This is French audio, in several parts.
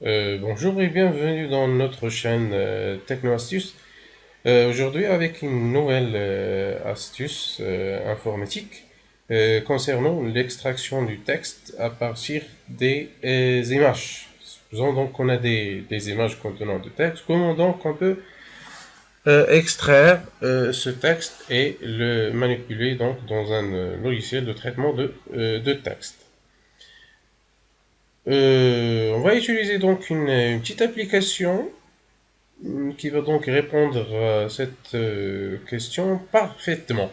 Bonjour et bienvenue dans notre chaîne Techno Astuce. Aujourd'hui avec une nouvelle astuce informatique concernant l'extraction du texte à partir des images. Supposons donc qu'on a des images contenant du texte. Comment donc on peut extraire ce texte et le manipuler donc dans un logiciel de traitement de texte. On va utiliser donc une petite application qui va donc répondre à cette question parfaitement.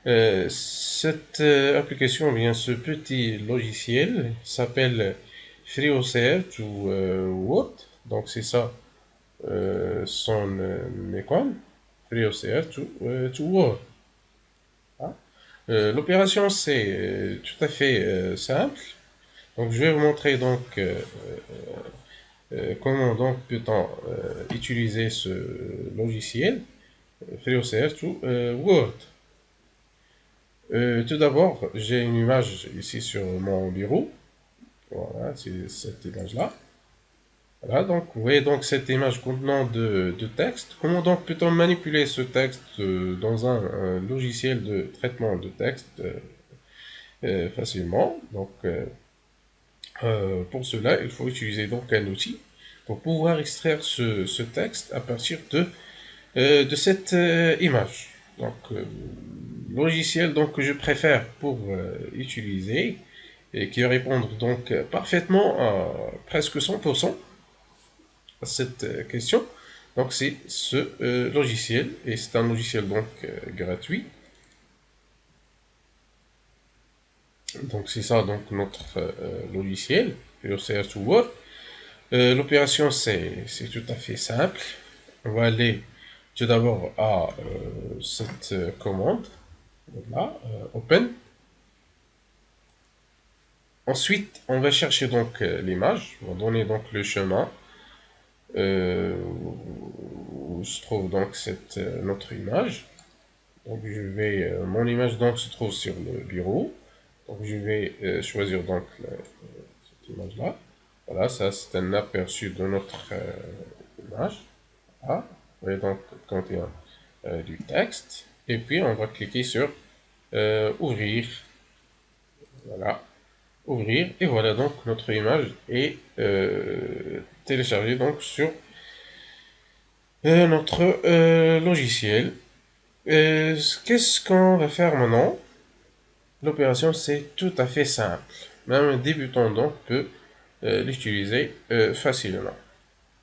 Cette application, bien ce petit logiciel s'appelle FreeOCR to Word. Donc c'est ça son école. FreeOCR to Word. Hein. L'opération c'est tout à fait simple. Donc je vais vous montrer donc comment donc peut-on utiliser ce logiciel FreeOCR to Word. Tout d'abord, j'ai une image ici sur mon bureau. Voilà, c'est cette image-là. Voilà, donc vous voyez donc cette image contenant de texte. Comment donc peut-on manipuler ce texte dans un logiciel de traitement de texte facilement? Donc pour cela, il faut utiliser donc un outil pour pouvoir extraire ce texte à partir de cette image. Donc, logiciel donc, que je préfère pour utiliser et qui va répondre donc parfaitement à presque 100% à cette question. Donc, c'est ce logiciel et c'est un logiciel donc gratuit. Donc, c'est ça donc notre logiciel, OCR2 Word. L'opération c'est tout à fait simple. On va aller tout d'abord à cette commande. Voilà, open. Ensuite, on va chercher donc l'image. On va donner donc le chemin où se trouve donc cette notre image. Donc je vais, mon image donc se trouve sur le bureau. Donc je vais choisir donc cette image là. Voilà, ça c'est un aperçu de notre image. Voilà. Vous voyez donc contient du texte. Et puis on va cliquer sur ouvrir. Voilà. Ouvrir et voilà donc notre image est téléchargée donc sur notre logiciel. Qu'est-ce qu'on va faire maintenant? L'opération c'est tout à fait simple. Même un débutant donc peut l'utiliser facilement.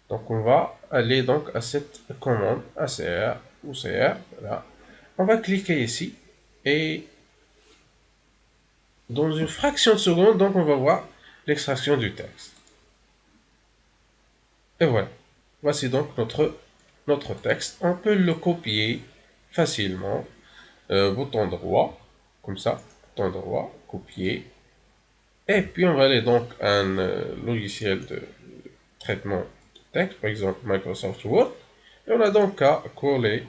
Donc on va aller donc à cette commande ACR ou CR. Voilà. On va cliquer ici et dans une fraction de seconde donc on va voir l'extraction du texte. Et voilà. Voici donc notre texte. On peut le copier facilement. Bouton droit, comme ça. Bouton droit, copier. Et puis on va aller donc à un logiciel de traitement de texte, par exemple Microsoft Word. Et on a donc à coller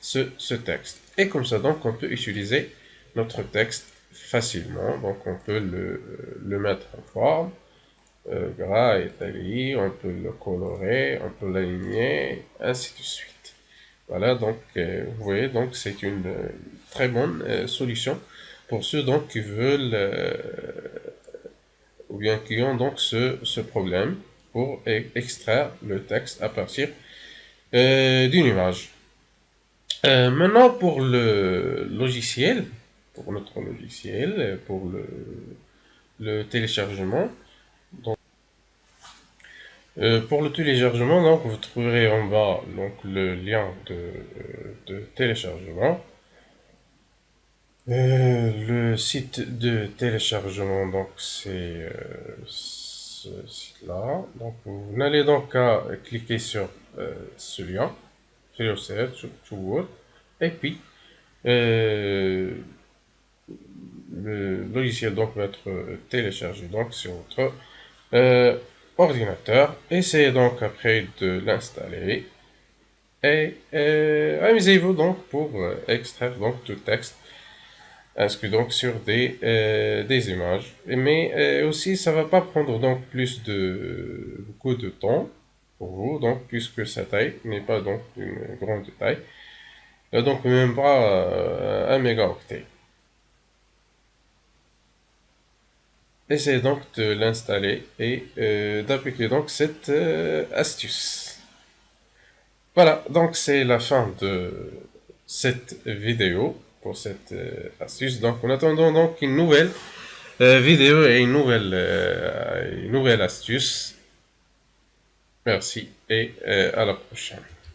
ce texte. Et comme ça donc on peut utiliser notre texte facilement. Donc on peut le mettre en forme. Gras et taillé, on peut le colorer, on peut l'aligner, ainsi de suite. Voilà, donc vous voyez, donc c'est une très bonne solution pour ceux donc qui veulent ou bien qui ont donc ce problème pour extraire le texte à partir d'une image. Maintenant pour le logiciel, pour notre logiciel, pour le téléchargement. Pour le téléchargement, donc, vous trouverez en bas donc, le lien de téléchargement. Le site de téléchargement, donc c'est ce site-là. Donc vous n'allez donc qu'à cliquer sur ce lien, FreeOCR to Word, et puis le logiciel donc va être téléchargé donc sur votre euh, ordinateur. Essayez donc après de l'installer et amusez-vous donc pour extraire donc tout texte inscrit donc sur des images. Mais aussi, ça va pas prendre donc beaucoup de temps pour vous, donc puisque sa taille n'est pas donc d'une grande taille. Il a donc même pas 1 mégaoctet. Essayez donc de l'installer et d'appliquer donc cette astuce. Voilà, donc c'est la fin de cette vidéo pour cette astuce. Donc en attendant donc une nouvelle vidéo et une nouvelle astuce. Merci et à la prochaine.